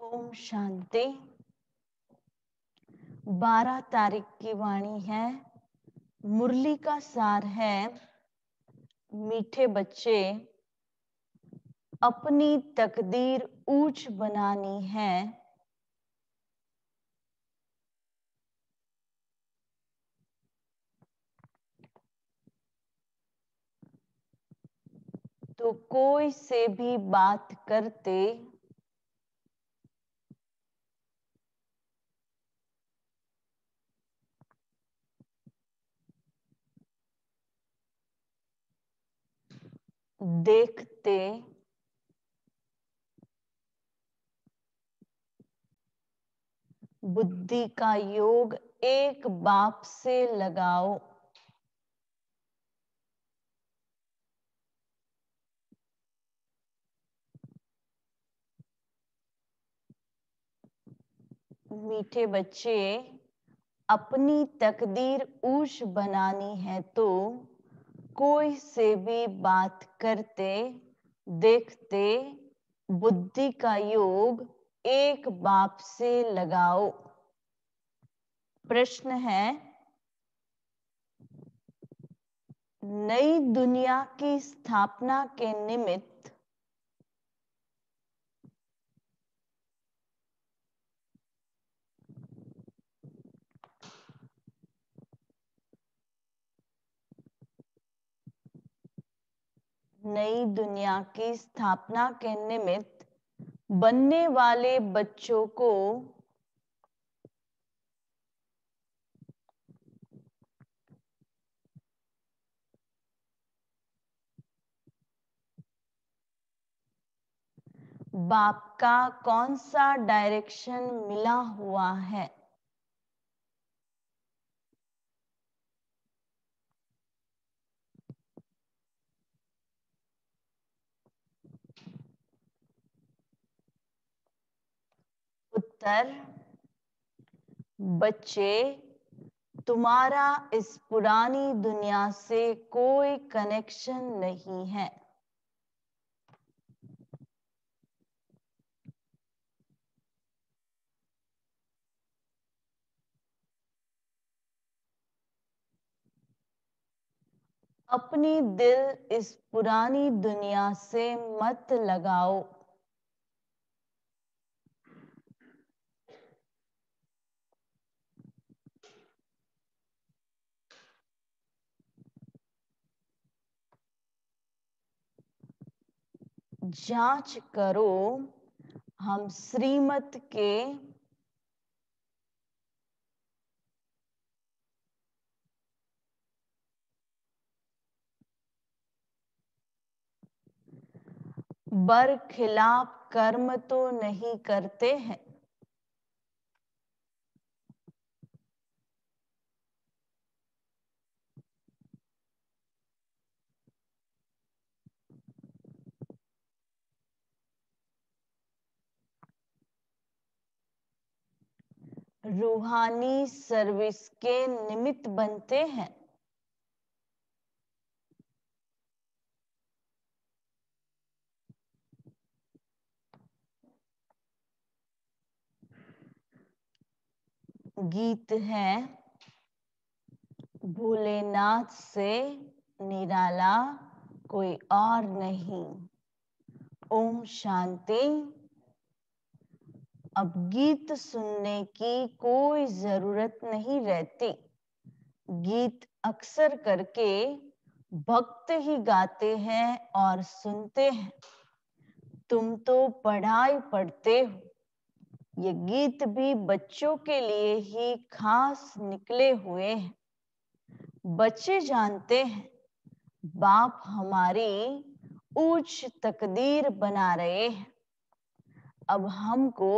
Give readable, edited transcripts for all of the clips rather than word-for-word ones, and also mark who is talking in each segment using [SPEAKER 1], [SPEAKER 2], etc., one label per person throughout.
[SPEAKER 1] ओम शांति। 12 तारीख की वाणी है। मुरली का सार है, मीठे बच्चे, अपनी तकदीर ऊंच बनानी है। तो कोई से भी बात करते देखते बुद्धि का योग एक बाप से लगाओ। मीठे बच्चे, अपनी तकदीर ऊंच बनानी है तो कोई से भी बात करते देखते बुद्धि का योग एक बाप से लगाओ। प्रश्न है, नई दुनिया की स्थापना के निमित्त नई दुनिया की स्थापना के निमित्त बनने वाले बच्चों को बाप का कौन सा डायरेक्शन मिला हुआ है? उत्तर, बच्चे, तुम्हारा इस पुरानी दुनिया से कोई कनेक्शन नहीं है। अपनी दिल इस पुरानी दुनिया से मत लगाओ। जांच करो, हम श्रीमत के बरखिलाफ कर्म तो नहीं करते हैं। रूहानी सर्विस के निमित्त बनते हैं। गीत है, भोलेनाथ से निराला कोई और नहीं। ओम शांति। अब गीत सुनने की कोई जरूरत नहीं रहती। गीत अक्सर करके भक्त ही गाते हैं और सुनते हैं। तुम तो पढ़ाई पढ़ते हो। ये गीत भी बच्चों के लिए ही खास निकले हुए हैं। बच्चे जानते हैं बाप हमारी उच्च तकदीर बना रहे हैं। अब हमको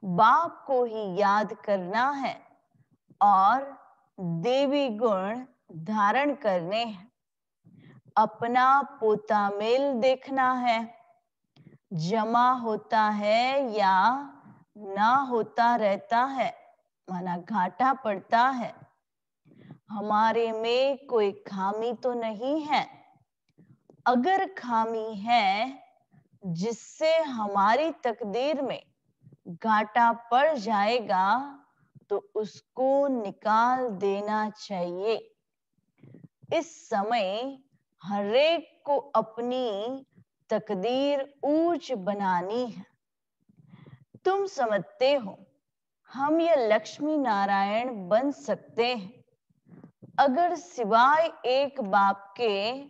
[SPEAKER 1] बाप को ही याद करना है और देवी गुण धारण करने हैं। अपना पोता मेल देखना है, जमा होता है या ना होता रहता है, माना घाटा पड़ता है। हमारे में कोई खामी तो नहीं है। अगर खामी है जिससे हमारी तकदीर में घाटा पड़ जाएगा तो उसको निकाल देना चाहिए। इस समय हरेक को अपनी तकदीर ऊंच बनानी है। तुम समझते हो हम ये लक्ष्मी नारायण बन सकते हैं अगर सिवाय एक बाप के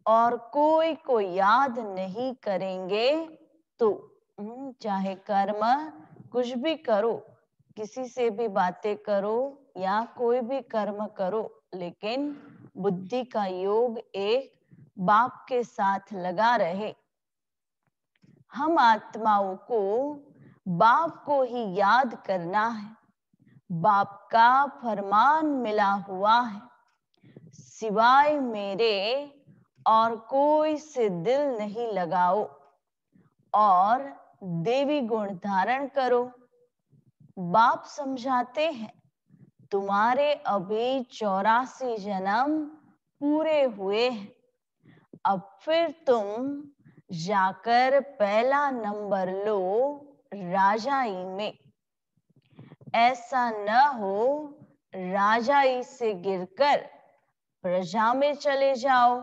[SPEAKER 1] और कोई को याद नहीं करेंगे तो चाहे कर्म कुछ भी करो, किसी से भी बातें करो या कोई भी कर्म करो, लेकिन बुद्धि का योग एक बाप के साथ लगा रहे। हम आत्माओं को बाप को ही याद करना है। बाप का फरमान मिला हुआ है, सिवाय मेरे और कोई से दिल नहीं लगाओ और देवी गुण धारण करो। बाप समझाते हैं तुम्हारे अभी 84 जन्म पूरे हुए हैं, अब फिर तुम जाकर पहला नंबर लो राजाई में। ऐसा न हो राजाई से गिरकर प्रजा में चले जाओ,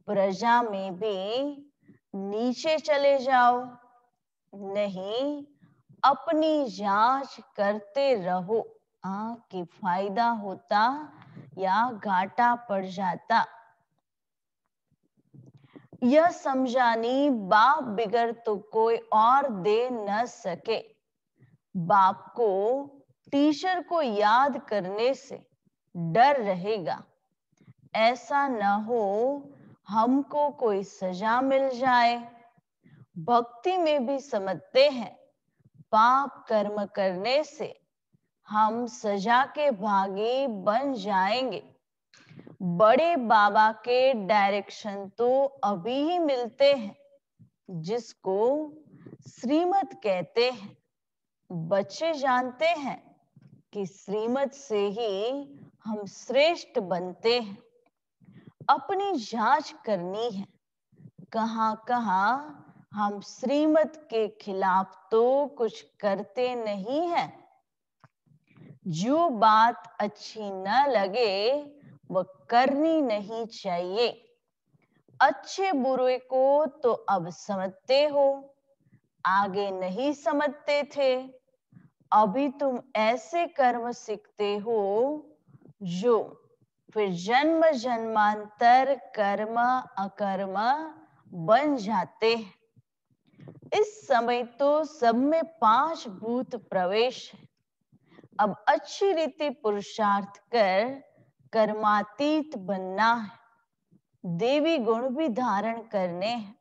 [SPEAKER 1] प्रजा में भी नीचे चले जाओ। नहीं, अपनी जांच करते रहो कि फायदा होता या घाटा पड़ जाता। यह समझानी बाप बिगर तो कोई और दे न सके। बाप को टीचर को याद करने से डर रहेगा, ऐसा न हो हमको कोई सजा मिल जाए। भक्ति में भी समझते हैं पाप कर्म करने से हम सजा के भागी बन जाएंगे। बड़े बाबा के डायरेक्शन तो अभी ही मिलते हैं, जिसको श्रीमत कहते हैं। बच्चे जानते हैं कि श्रीमत से ही हम श्रेष्ठ बनते हैं। अपनी जांच करनी है, कहां कहां हम श्रीमत के खिलाफ तो कुछ करते नहीं हैं। जो बात अच्छी न लगे वह करनी नहीं चाहिए। अच्छे बुरे को तो अब समझते हो, आगे नहीं समझते थे। अभी तुम ऐसे कर्म सीखते हो जो फिर जन्म जन्मांतर कर्म अकर्म बन जाते हैं। इस समय तो सब में 5 भूत प्रवेश है। अब अच्छी रीति पुरुषार्थ कर कर्मातीत बनना है। देवी गुण भी धारण करने हैं।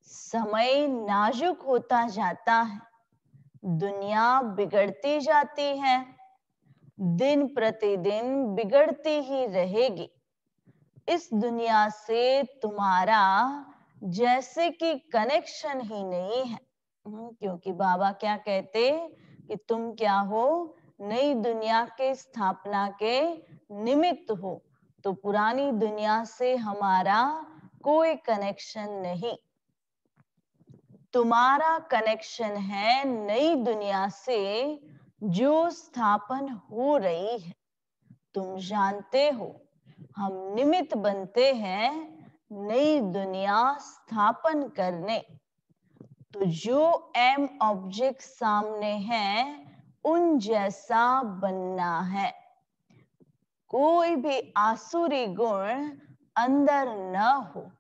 [SPEAKER 1] समय नाजुक होता जाता है, दुनिया बिगड़ती जाती है, दिन प्रतिदिन बिगड़ती ही रहेगी। इस दुनिया से तुम्हारा जैसे कि कनेक्शन ही नहीं है। क्योंकि बाबा क्या कहते कि तुम क्या हो, नई दुनिया के स्थापना के निमित्त हो, तो पुरानी दुनिया से हमारा कोई कनेक्शन नहीं। तुम्हारा कनेक्शन है नई दुनिया से जो स्थापन हो रही है। तुम जानते हो हम निमित्त बनते हैं नई दुनिया स्थापन करने। तो जो एम ऑब्जेक्ट सामने है उन जैसा बनना है। कोई भी आसुरी गुण अंदर न हो।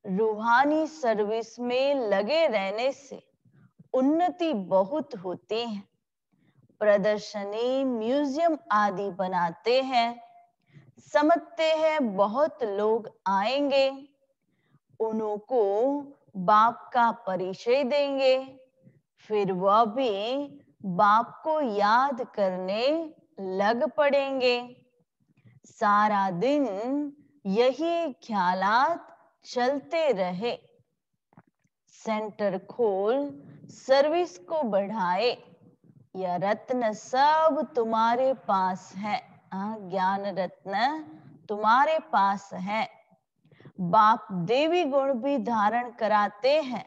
[SPEAKER 1] रूहानी सर्विस में लगे रहने से उन्नति बहुत होती है। प्रदर्शनी, म्यूजियम आदि बनाते हैं, समझते हैं बहुत लोग आएंगे, उनको बाप का परिचय देंगे, फिर वह भी बाप को याद करने लग पड़ेंगे। सारा दिन यही ख्यालात चलते रहे। सेंटर खोल, सर्विस को बढ़ाए। यह रत्न सब तुम्हारे पास है। ज्ञान रत्न तुम्हारे पास है। बाप देवी गुण भी धारण कराते हैं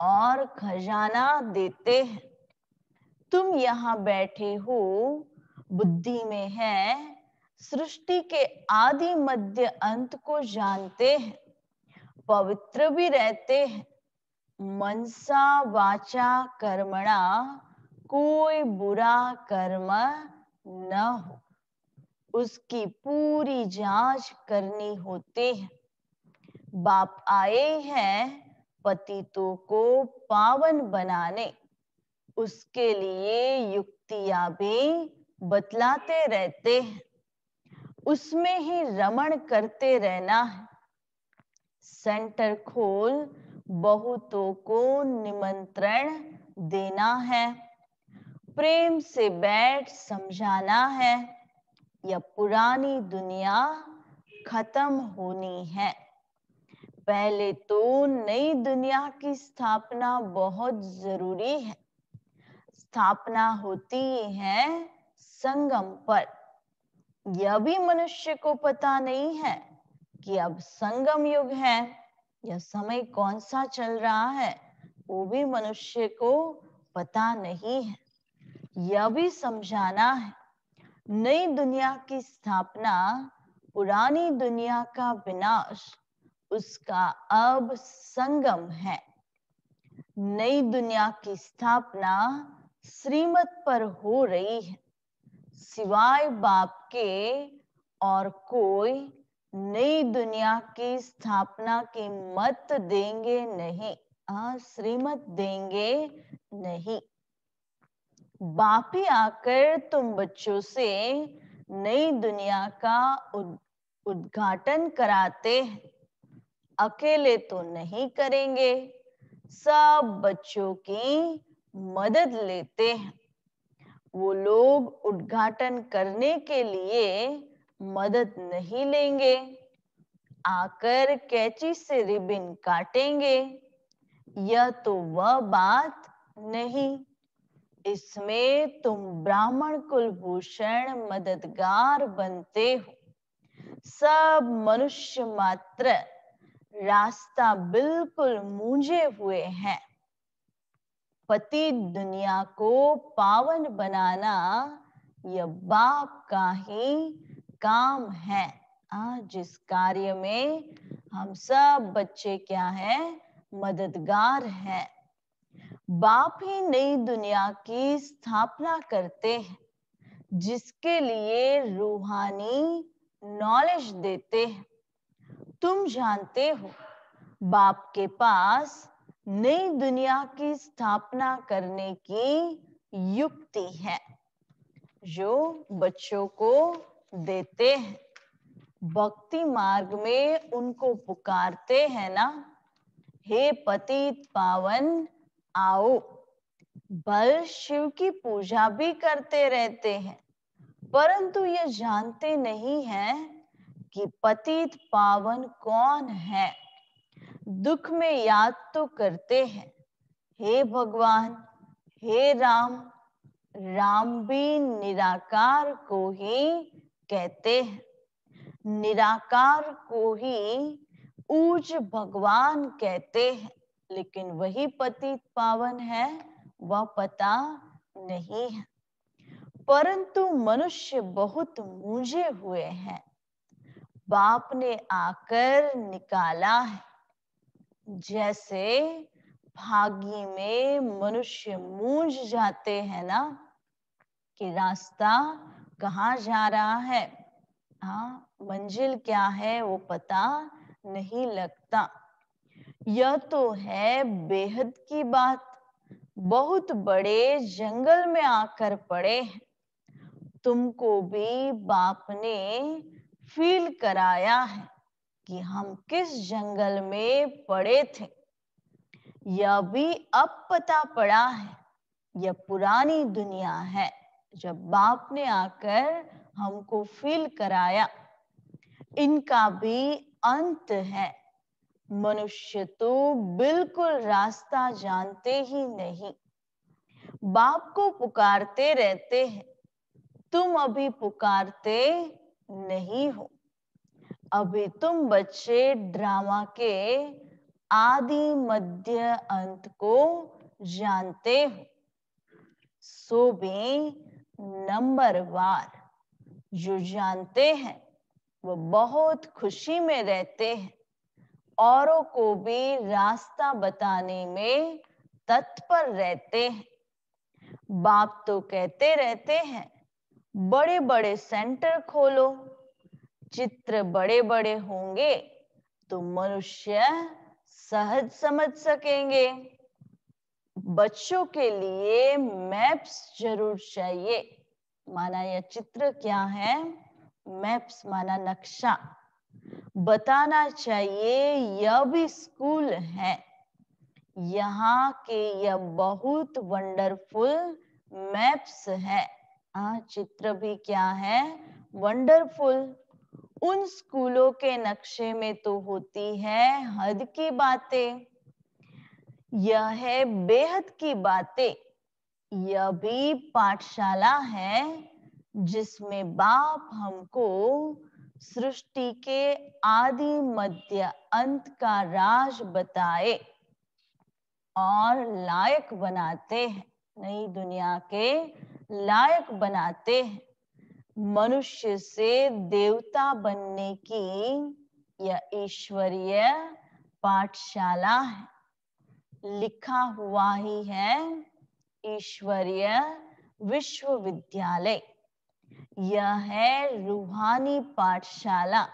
[SPEAKER 1] और खजाना देते हैं। तुम यहाँ बैठे हो, बुद्धि में है, सृष्टि के आदि मध्य अंत को जानते हैं, पवित्र भी रहते हैं, मनसा वाचा कर्मणा कोई बुरा कर्म न हो, उसकी पूरी जांच करनी होती है। बाप आए हैं पतितों को पावन बनाने, उसके लिए युक्तियां भी बतलाते रहते हैं, उसमें ही रमण करते रहना है। सेंटर खोल बहुतों को निमंत्रण देना है, प्रेम से बैठ समझाना है, या पुरानी दुनिया खत्म होनी है। पहले तो नई दुनिया की स्थापना बहुत जरूरी है। स्थापना होती है संगम पर। यह भी मनुष्य को पता नहीं है कि अब संगम युग है, यह समय कौन सा चल रहा है, वो भी मनुष्य को पता नहीं है। यह भी समझाना है नई दुनिया की स्थापना, पुरानी दुनिया का विनाश, उसका अब संगम है। नई दुनिया की स्थापना श्रीमत पर हो रही है, सिवाय बाप के और कोई नई दुनिया की स्थापना की मत देंगे नहीं, श्रीमत देंगे नहीं। बाप ही आकर तुम बच्चों से नई दुनिया का उद्घाटन कराते हैं, अकेले तो नहीं करेंगे, सब बच्चों की मदद लेते हैं। वो लोग उद्घाटन करने के लिए मदद नहीं लेंगे, आकर कैंची से रिबन काटेंगे, यह तो वह बात नहीं। इसमें तुम ब्राह्मण कुलभूषण मददगार बनते हो। सब मनुष्य मात्र रास्ता बिल्कुल मूंझे हुए हैं। पतित दुनिया को पावन बनाना यह बाप का ही काम है, जिस कार्य में हम सब बच्चे क्या हैं, मददगार हैं। बाप ही नई दुनिया की स्थापना करते हैं, जिसके लिए रूहानी नॉलेज देते हैं। तुम जानते हो बाप के पास नई दुनिया की स्थापना करने की युक्ति है, जो बच्चों को देते हैं। भक्ति मार्ग में उनको पुकारते हैं ना, हे पतित पावन आओ। बल शिव की पूजा भी करते रहते हैं, परंतु ये जानते नहीं हैं कि पतित पावन कौन है। दुख में याद तो करते हैं, हे भगवान, हे राम। राम भी निराकार को ही कहते हैं, निराकार को ही ऊज भगवान कहते हैं, लेकिन वही पतित पावन है वह पता नहीं है। परंतु मनुष्य बहुत मूंझे हुए हैं। बाप ने आकर निकाला है, जैसे भागी में मनुष्य मूंझ जाते हैं ना, कि रास्ता कहाँ जा रहा है, मंजिल क्या है वो पता नहीं लगता। यह तो है बेहद की बात, बहुत बड़े जंगल में आकर पड़े हैं। तुमको भी बाप ने फील कराया है कि हम किस जंगल में पड़े थे। यह भी अब पता पड़ा है, यह पुरानी दुनिया है, जब बाप ने आकर हमको फील कराया। इनका भी अंत है। मनुष्य तो बिल्कुल रास्ता जानते ही नहीं, बाप को पुकारते रहते हैं। तुम अभी पुकारते नहीं हो। अभी तुम बच्चे ड्रामा के आदि मध्य अंत को जानते हो। सो भी नंबरवार। जो जानते हैं वो बहुत खुशी में रहते हैं, औरों को भी रास्ता बताने में तत्पर रहते हैं। बाप तो कहते रहते हैं बड़े बड़े सेंटर खोलो, चित्र बड़े बड़े होंगे तो मनुष्य सहज समझ सकेंगे। बच्चों के लिए मैप्स जरूर चाहिए। माना यह चित्र क्या है? मैप्स माना नक्शा। बताना चाहिए यह भी स्कूल है, यहाँ के यह बहुत वंडरफुल मैप्स है। चित्र भी क्या है? वंडरफुल। उन स्कूलों के नक्शे में तो होती है हद की बातें, यह है बेहद की बातें। यह भी पाठशाला है जिसमें बाप हमको सृष्टि के आदि मध्य अंत का राज बताए और लायक बनाते हैं, नई दुनिया के लायक बनाते हैं। मनुष्य से देवता बनने की यह ईश्वरीय पाठशाला है। लिखा हुआ ही है ईश्वरीय विश्वविद्यालय। यह है रूहानी पाठशाला।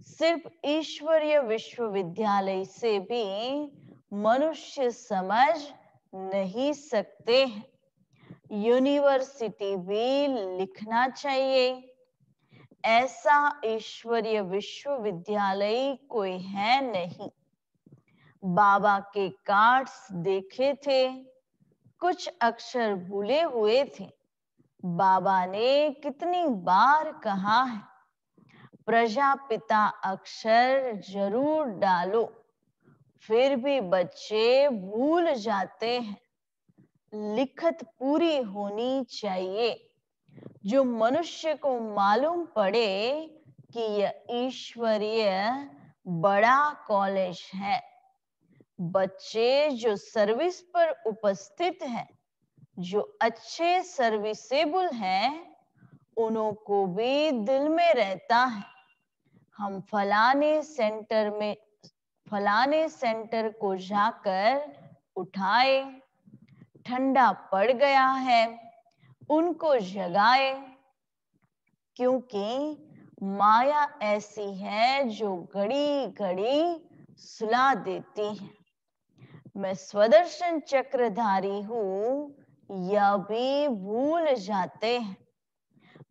[SPEAKER 1] सिर्फ ईश्वरीय विश्वविद्यालय से भी मनुष्य समझ नहीं सकते हैं। यूनिवर्सिटी भी लिखना चाहिए। ऐसा ईश्वरीय विश्वविद्यालय कोई है नहीं। बाबा के कार्ड्स देखे थे, कुछ अक्षर भूले हुए थे। बाबा ने कितनी बार कहा है प्रजापिता अक्षर जरूर डालो, फिर भी बच्चे भूल जाते हैं। लिखत पूरी होनी चाहिए, जो मनुष्य को मालूम पड़े कि यह ईश्वरीय बड़ा कॉलेज है। बच्चे जो सर्विस पर उपस्थित हैं, जो अच्छे सर्विसेबल हैं, उन्हों को भी दिल में रहता है हम फलाने सेंटर को जाकर उठाए, ठंडा पड़ गया है, उनको जगाए। क्योंकि माया ऐसी है जो घड़ी घड़ी सुला देती है। मैं स्वदर्शन चक्रधारी हूं, यह भी भूल जाते हैं।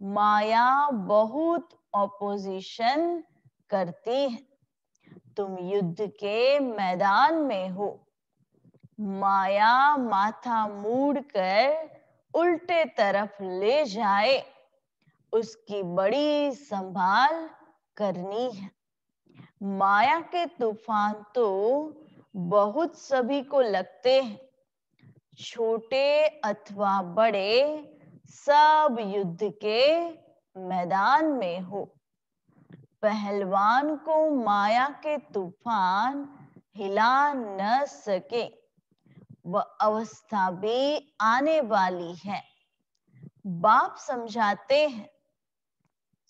[SPEAKER 1] माया बहुत ऑपोजिशन करती है। तुम युद्ध के मैदान में हो, माया माथा मूड कर उल्टे तरफ ले जाए, उसकी बड़ी संभाल करनी है। माया के तूफान तो बहुत सभी को लगते हैं, छोटे अथवा बड़े, सब युद्ध के मैदान में हो। पहलवान को माया के तूफान हिला न सके, वह अवस्था भी आने वाली है। बाप समझाते हैं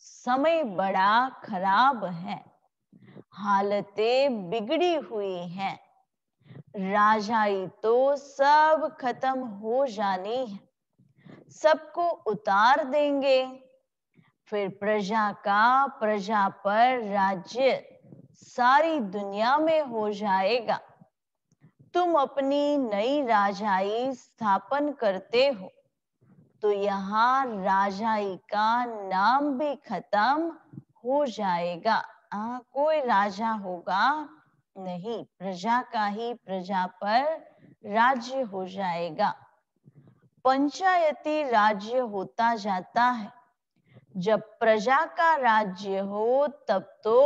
[SPEAKER 1] समय बड़ा खराब है, हालतें बिगड़ी हुई हैं। राजाई तो सब खत्म हो जानी है, सबको उतार देंगे। फिर प्रजा का प्रजा पर राज्य सारी दुनिया में हो जाएगा। तुम अपनी नई राजाई स्थापन करते हो तो यहाँ राजाई का नाम भी खत्म हो जाएगा। कोई राजा होगा नहीं, प्रजा का ही प्रजा पर राज्य हो जाएगा। पंचायती राज्य होता जाता है। जब प्रजा का राज्य हो तब तो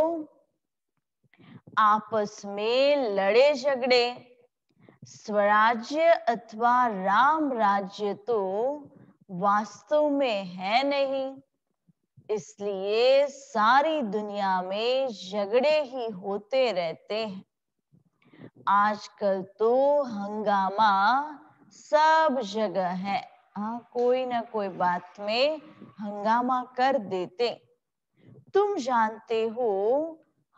[SPEAKER 1] आपस में लड़े झगड़े। स्वराज्य अथवा राम राज्य तो वास्तव में है नहीं, इसलिए सारी दुनिया में झगड़े ही होते रहते हैं। आजकल तो हंगामा सब जगह है। कोई ना कोई बात में हंगामा कर देते। तुम जानते हो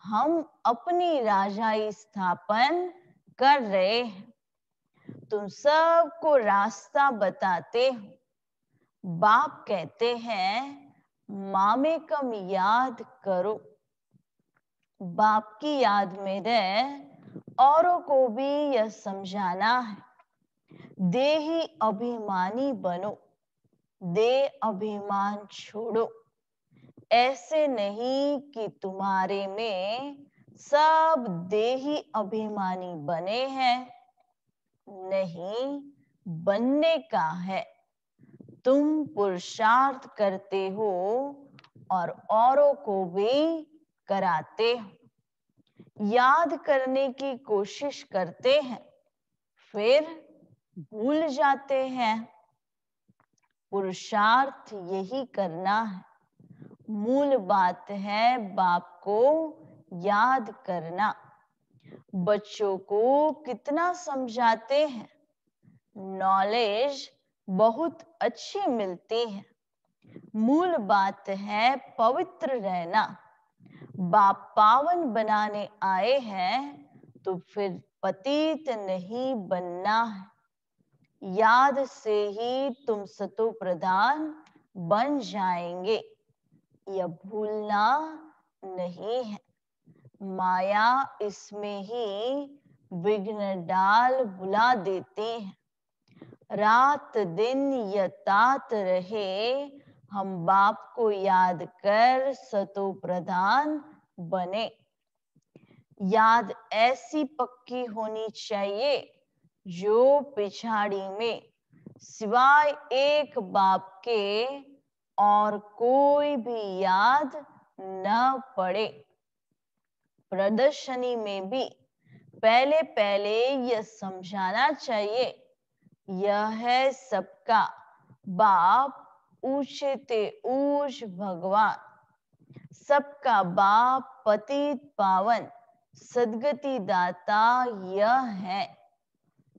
[SPEAKER 1] हम अपनी राजाई स्थापन कर रहे हैं, तुम सबको रास्ता बताते हो। बाप कहते हैं मामे कम याद करो। बाप की याद में रह औरों को भी यह समझाना है, देही अभिमानी बनो, दे अभिमान छोड़ो। ऐसे नहीं कि तुम्हारे में सब देही अभिमानी बने हैं, नहीं, बनने का है। तुम पुरुषार्थ करते हो और औरों को भी कराते हो। याद करने की कोशिश करते हैं, फिर भूल जाते हैं। पुरुषार्थ यही करना है। मूल बात है बाप को याद करना। बच्चों को कितना समझाते हैं, नॉलेज बहुत अच्छी मिलती है। मूल बात है पवित्र रहना। बाप पावन बनाने आए हैं तो फिर पतित नहीं बनना है। याद से ही तुम सतो प्रधान बन जाएंगे, यह भूलना नहीं है। माया इसमें ही विघ्न डाल भुला देती है। रात दिन यतात रहे, हम बाप को याद कर सतो प्रधान बने। याद ऐसी पक्की होनी चाहिए जो पिछाड़ी में सिवाय एक बाप के और कोई भी याद न पड़े। प्रदर्शनी में भी पहले पहले यह समझाना चाहिए, यह है सबका बाप, ऊंचे ते ऊंच भगवान। सबका बाप पतित पावन सदगति दाता यह है,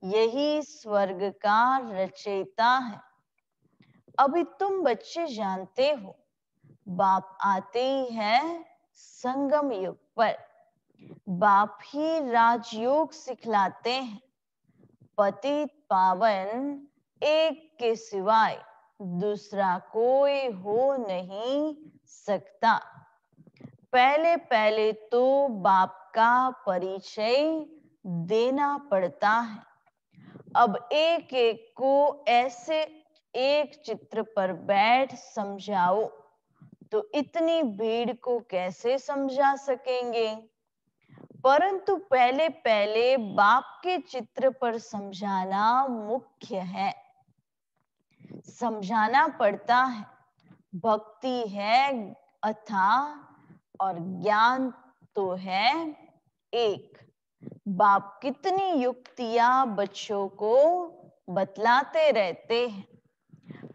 [SPEAKER 1] यही स्वर्ग का रचयिता है। अभी तुम बच्चे जानते हो बाप आते ही है संगम युग पर। बाप ही राजयोग सिखलाते हैं। पतित पावन एक के सिवाय दूसरा कोई हो नहीं सकता। पहले पहले तो बाप का परिचय देना पड़ता है। अब एक एक को ऐसे एक चित्र पर बैठ समझाओ तो इतनी भीड़ को कैसे समझा सकेंगे। परंतु पहले पहले बाप के चित्र पर समझाना मुख्य है, समझाना पड़ता है। भक्ति है अथाह और ज्ञान तो है एक। बाप कितनी युक्तियां बच्चों को बतलाते रहते हैं।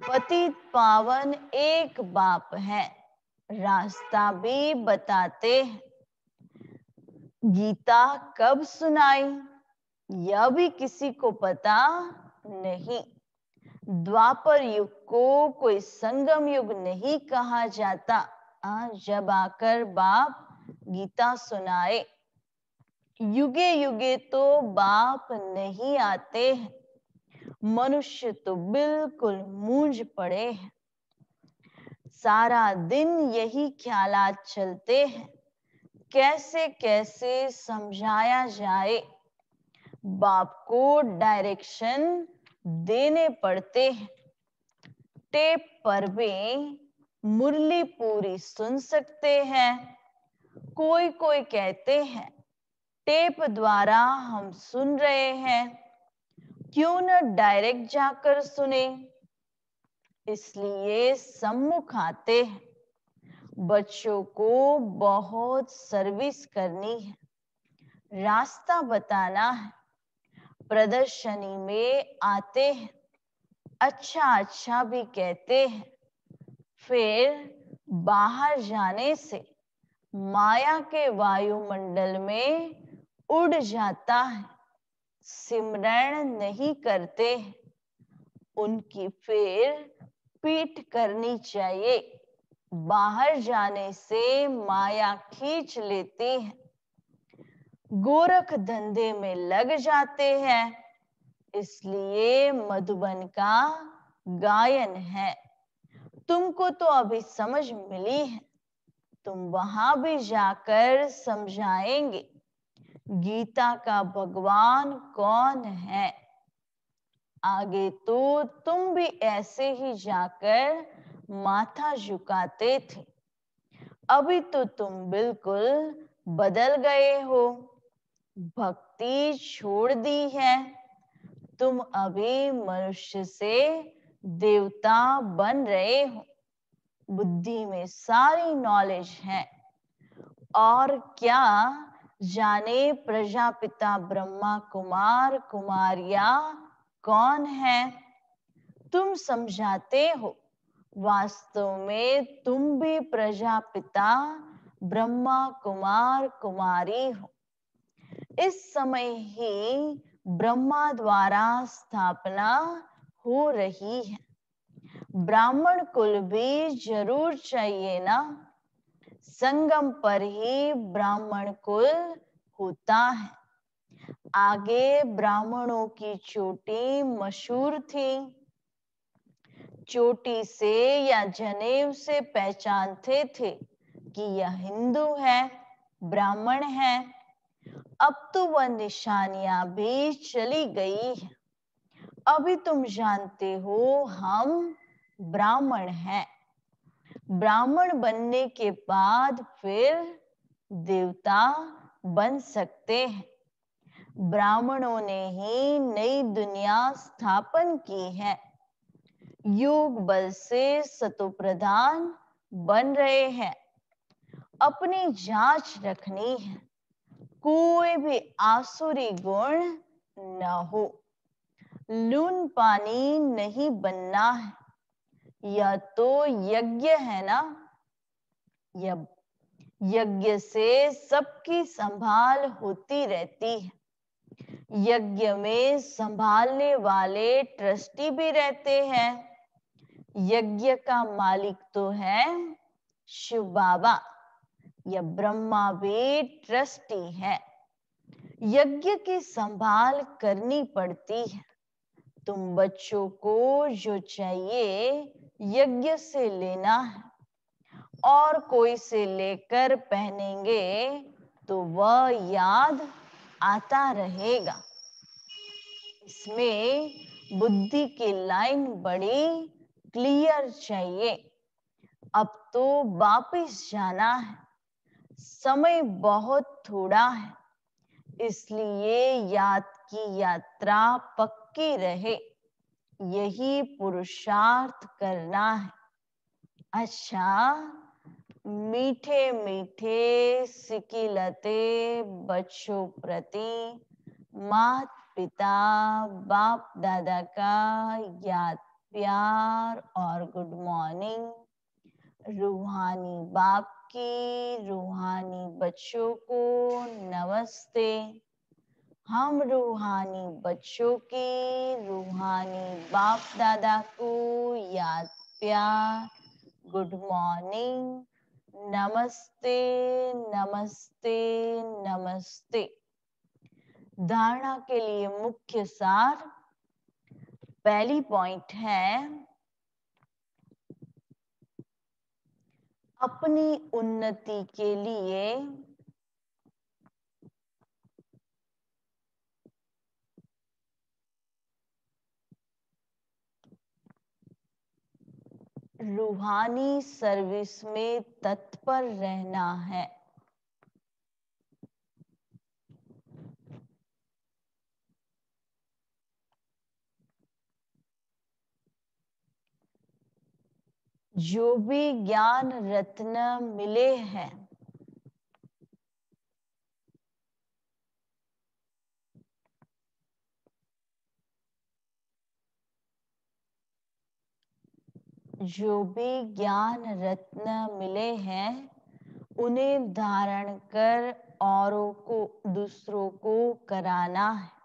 [SPEAKER 1] पतित पावन एक बाप है, रास्ता भी बताते हैं। गीता कब सुनाई यह भी किसी को पता नहीं। द्वापर युग को कोई संगम युग नहीं कहा जाता। जब आकर बाप गीता सुनाए, युगे युगे तो बाप नहीं आते हैं। मनुष्य तो बिल्कुल मूंझ पड़े हैं। सारा दिन यही ख्यालात चलते हैं, कैसे कैसे समझाया जाए। बाप को डायरेक्शन देने पड़ते हैं। टेप पर भी मुरली पूरी सुन सकते हैं। कोई कोई कहते हैं टेप द्वारा हम सुन रहे हैं, क्यों न डायरेक्ट जाकर सुने। इसलिए सम्मुख आते हैं। बच्चों को बहुत सर्विस करनी है, रास्ता बताना है। प्रदर्शनी में आते हैं, अच्छा अच्छा भी कहते हैं, फिर बाहर जाने से माया के वायुमंडल में उड़ जाता है। सिमरण नहीं करते हैं, उनकी फिर पीठ करनी चाहिए। बाहर जाने से माया खींच लेती है, गोरख धंधे में लग जाते हैं। इसलिए मधुबन का गायन है। तुमको तो अभी समझ मिली है, तुम वहां भी जाकर समझाएंगे गीता का भगवान कौन है। आगे तो तुम भी ऐसे ही जाकर माथा झुकाते थे, अभी तो तुम बिल्कुल बदल गए हो, भक्ति छोड़ दी है। तुम अभी मनुष्य से देवता बन रहे हो। बुद्धि में सारी नॉलेज है, और क्या जाने प्रजापिता ब्रह्मा कुमार कुमारिया कौन है। तुम समझाते हो, वास्तव में तुम भी प्रजापिता ब्रह्मा कुमार कुमारी हो। इस समय ही ब्रह्मा द्वारा स्थापना हो रही है। ब्राह्मण कुल भी जरूर चाहिए ना, संगम पर ही ब्राह्मण कुल होता है। आगे ब्राह्मणों की चोटी मशहूर थी। चोटी से या जनेऊ से पहचानते थे कि यह हिंदू है, ब्राह्मण है। अब तो वह निशानियां भी चली गई है। अभी तुम जानते हो हम ब्राह्मण हैं। ब्राह्मण बनने के बाद फिर देवता बन सकते हैं। ब्राह्मणों ने ही नई दुनिया स्थापन की है। योग बल से सतोप्रधान बन रहे हैं। अपनी जांच रखनी है, कोई भी आसुरी गुण न हो। लून पानी नहीं बनना है। यह तो यज्ञ है ना। यज्ञ से सबकी संभाल होती रहती है। यज्ञ में संभालने वाले ट्रस्टी भी रहते हैं। यज्ञ का मालिक तो है शिव बाबा। यह ब्रह्मा भी ट्रस्टी है। यज्ञ की संभाल करनी पड़ती है। तुम बच्चों को जो चाहिए यज्ञ से लेना है, और कोई से लेकर पहनेंगे तो वह याद आता रहेगा। इसमें बुद्धि की लाइन बड़ी क्लियर चाहिए। अब तो वापिस जाना है, समय बहुत थोड़ा है, इसलिए याद की यात्रा पक्की रहे, यही पुरुषार्थ करना है। अच्छा, मीठे मीठे सिकिलते बच्चों प्रति मात पिता बाप दादा का याद प्यार और गुड मॉर्निंग। रूहानी बाप की रूहानी बच्चों को नमस्ते। हम रूहानी बच्चों की रूहानी बाप दादा को याद प्यार गुड मॉर्निंग, नमस्ते नमस्ते नमस्ते। धारणा के लिए मुख्य सार। पहली पॉइंट है, अपनी उन्नति के लिए रूहानी सर्विस में तत्पर रहना है। जो भी ज्ञान रत्न मिले हैं, जो भी ज्ञान रत्न मिले हैं, उन्हें धारण कर औरों को दूसरों को कराना है।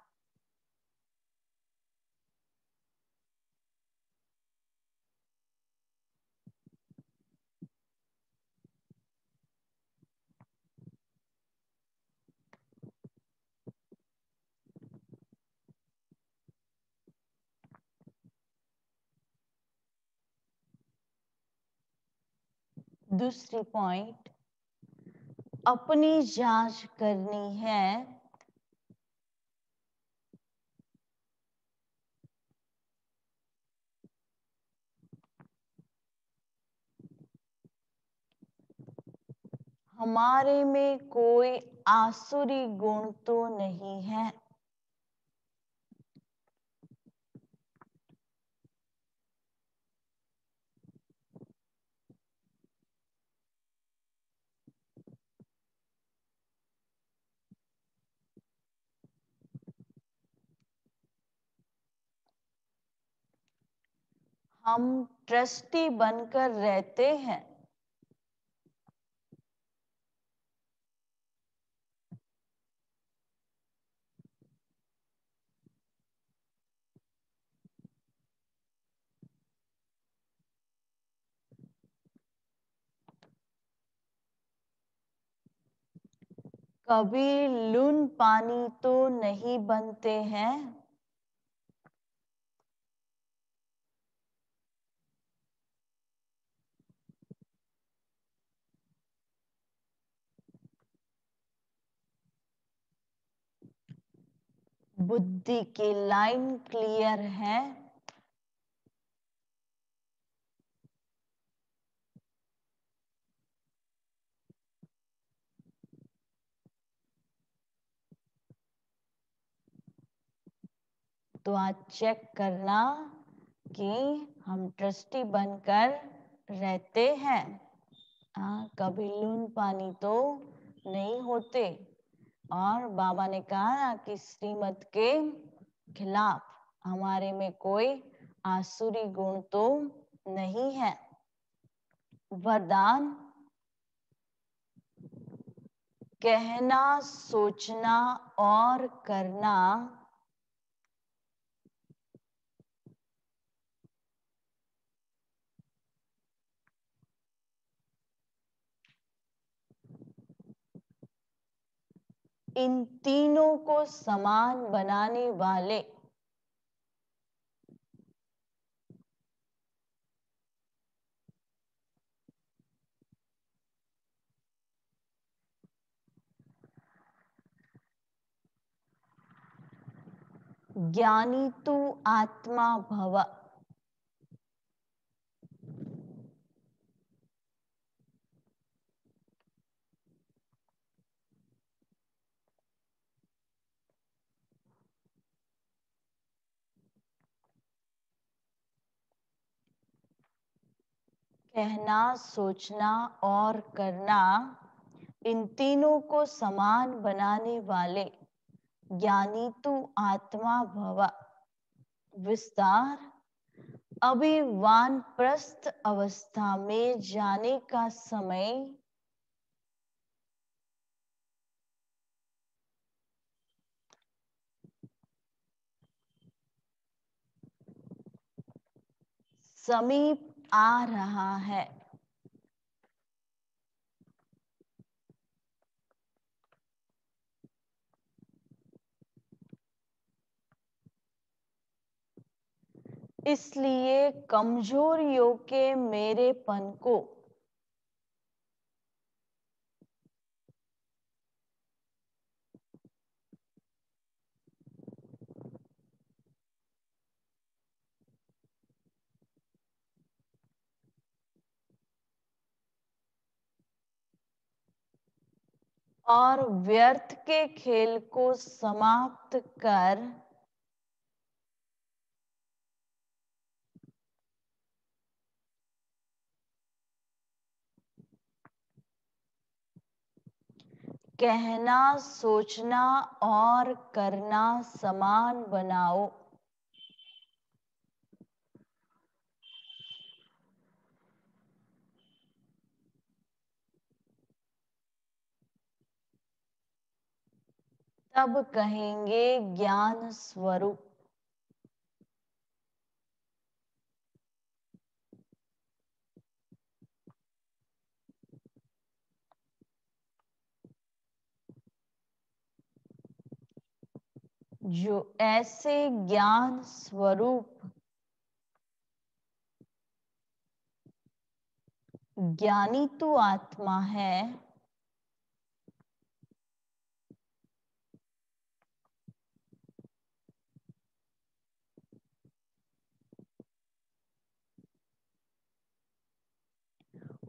[SPEAKER 1] दूसरी पॉइंट, अपनी जांच करनी है। हमारे में कोई आसुरी गुण तो नहीं है। हम ट्रस्टी बनकर रहते हैं। कभी लून पानी तो नहीं बनते हैं। बुद्धि की लाइन क्लियर है। तो आज चेक करना कि हम ट्रस्टी बनकर रहते हैं। कभी लून पानी तो नहीं होते। और बाबा ने कहा ना कि श्रीमत के खिलाफ हमारे में कोई आसुरी गुण तो नहीं है। वरदान, कहना, सोचना और करना इन तीनों को समान बनाने वाले ज्ञानी तू आत्मा भव। कहना, सोचना और करना इन तीनों को समान बनाने वाले ज्ञानी तू आत्मा भव। विस्तार, अभी वानप्रस्थ अवस्था में जाने का समय समीप आ रहा है। इसलिए कमजोरियों के मेरेपन को और व्यर्थ के खेल को समाप्त कर कहना, सोचना और करना समान बनाओ। तब कहेंगे ज्ञान स्वरूप। जो ऐसे ज्ञान स्वरूप ज्ञानी तू आत्मा है,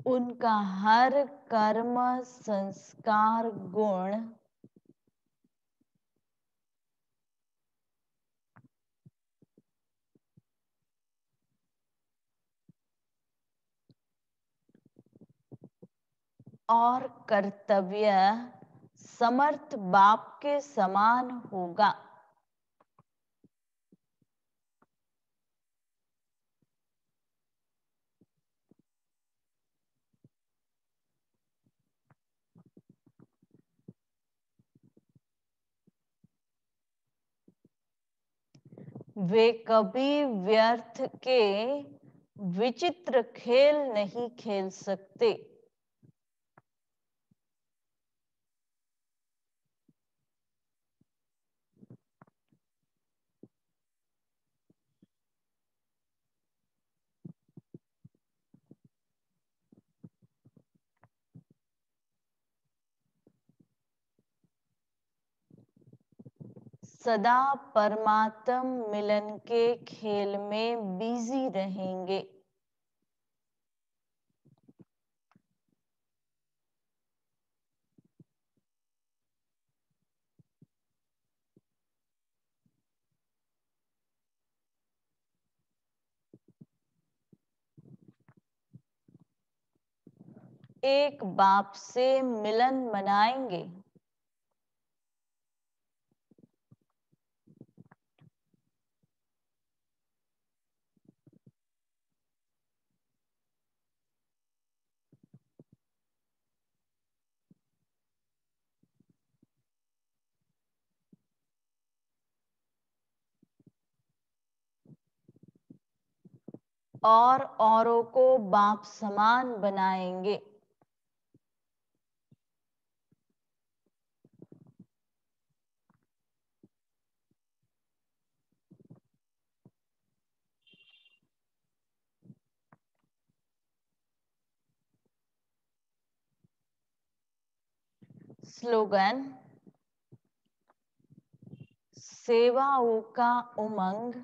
[SPEAKER 1] उनका हर कर्म, संस्कार, गुण और कर्तव्य समर्थ बाप के समान होगा। वे कभी व्यर्थ के विचित्र खेल नहीं खेल सकते। सदा परमात्म मिलन के खेल में बिजी रहेंगे। एक बाप से मिलन मनाएंगे। और औरों को बाप समान बनाएंगे। स्लोगन: सेवाओं का उमंग,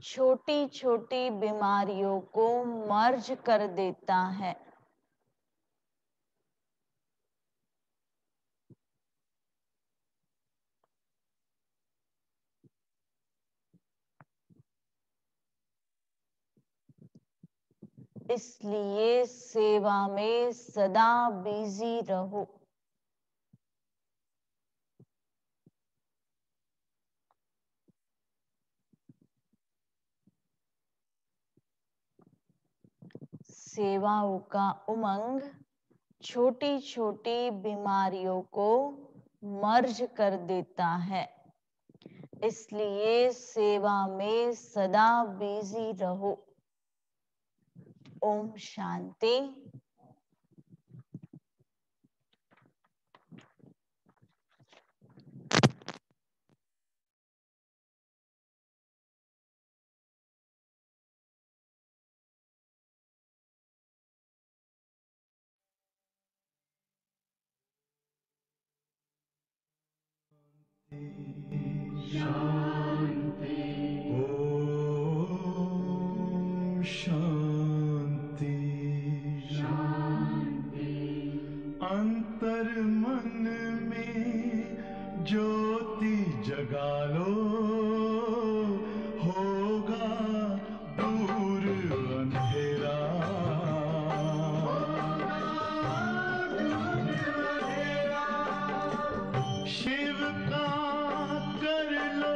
[SPEAKER 1] छोटी छोटी बीमारियों को मर्ज कर देता है। इसलिए सेवा में सदा बिजी रहो। सेवाओं का उमंग छोटी छोटी बीमारियों को मर्ज कर देता है। इसलिए सेवा में सदा बिजी रहो। ओम शांति।
[SPEAKER 2] शांति। ओम शांति। शांति। अंतर मन में ज्योति जगा लो, होगा दूर अंधेरा। शिव का कर लो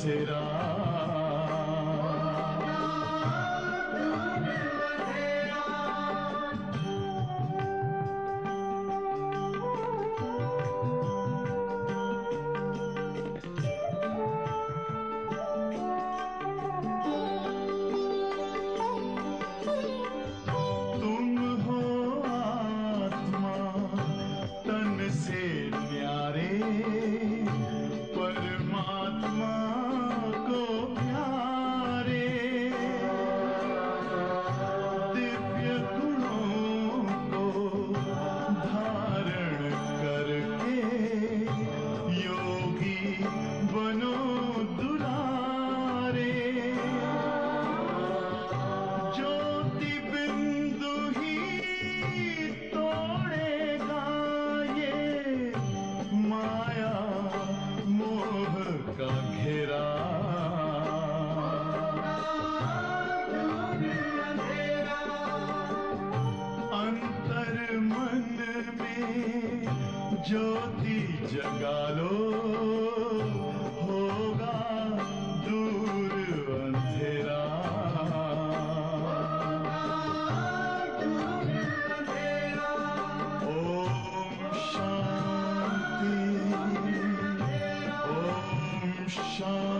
[SPEAKER 2] बसेरा। तुम हो आत्मा तन से न्यारे, परमात्मा को प्यारे। दिव्य गुणों को धारण करके योगी बनो दुलारे। ज्योति बिंदु ही तोड़ेगा ये माया मोह का घेरा। अंतर मन में ज्योति जगा लो, होगा दूर अंधेरा। ओम शांति, ओम शांति।